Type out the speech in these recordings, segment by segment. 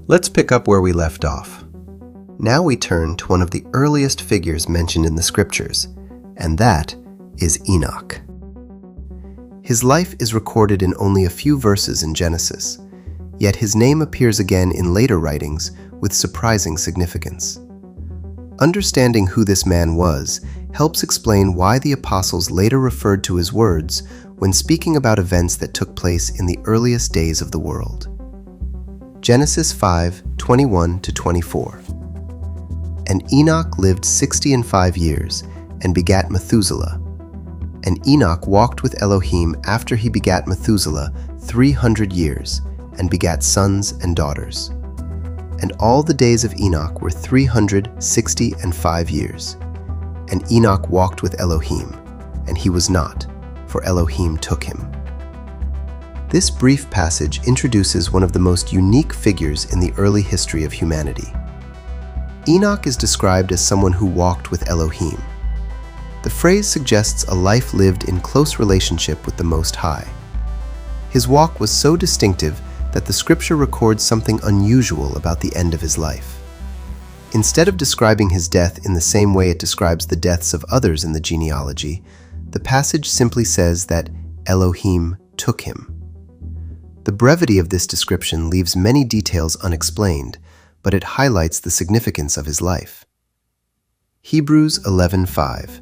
Let's pick up where we left off. Now we turn to one of the earliest figures mentioned in the scriptures, and that is Enoch. His life is recorded in only a few verses in Genesis, yet his name appears again in later writings with surprising significance. Understanding who this man was helps explain why the apostles later referred to his words when speaking about events that took place in the earliest days of the world. Genesis 5:21-24. And Enoch lived 65 years and begat Methuselah. And Enoch walked with Elohim after he begat Methuselah 300 years, and begat sons and daughters. And all the days of Enoch were 365 years. And Enoch walked with Elohim, and he was not, for Elohim took him. This brief passage introduces one of the most unique figures in the early history of humanity. Enoch is described as someone who walked with Elohim. The phrase suggests a life lived in close relationship with the Most High. His walk was so distinctive that the scripture records something unusual about the end of his life. Instead of describing his death in the same way it describes the deaths of others in the genealogy, the passage simply says that Elohim took him. The brevity of this description leaves many details unexplained, but it highlights the significance of his life. Hebrews 11:5.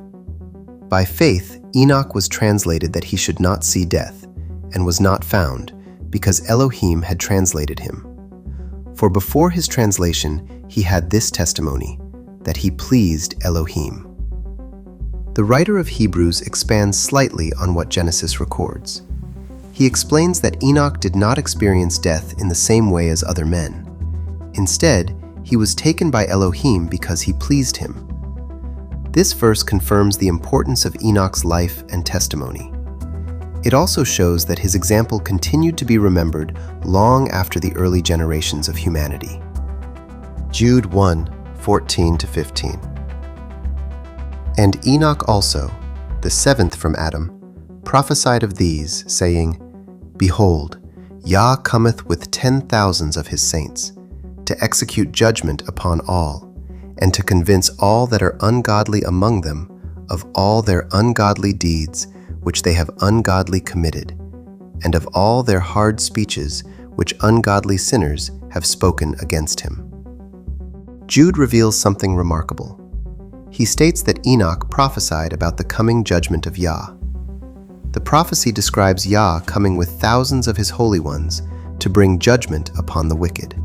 By faith, Enoch was translated that he should not see death, and was not found, because Elohim had translated him. For before his translation, he had this testimony, that he pleased Elohim. The writer of Hebrews expands slightly on what Genesis records. He explains that Enoch did not experience death in the same way as other men. Instead, he was taken by Elohim because he pleased him. This verse confirms the importance of Enoch's life and testimony. It also shows that his example continued to be remembered long after the early generations of humanity. Jude 1:14-15. And Enoch also, the seventh from Adam, prophesied of these, saying, Behold, Yah cometh with 10,000s of his saints, to execute judgment upon all, and to convince all that are ungodly among them of all their ungodly deeds which they have ungodly committed, and of all their hard speeches which ungodly sinners have spoken against him. Jude reveals something remarkable. He states that Enoch prophesied about the coming judgment of Yah. The prophecy describes Yah coming with thousands of his holy ones to bring judgment upon the wicked.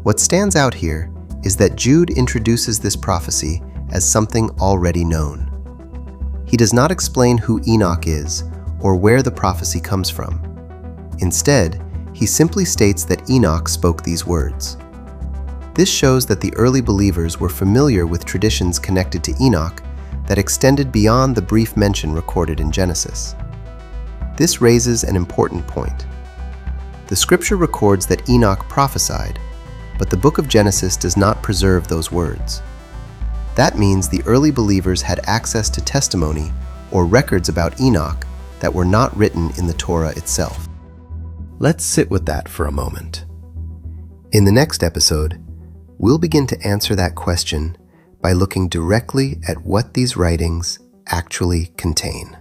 What stands out here is that Jude introduces this prophecy as something already known. He does not explain who Enoch is or where the prophecy comes from. Instead, he simply states that Enoch spoke these words. This shows that the early believers were familiar with traditions connected to Enoch that extended beyond the brief mention recorded in Genesis. This raises an important point. The scripture records that Enoch prophesied, but the book of Genesis does not preserve those words. That means the early believers had access to testimony or records about Enoch that were not written in the Torah itself. Let's sit with that for a moment. In the next episode, we'll begin to answer that question by looking directly at what these writings actually contain.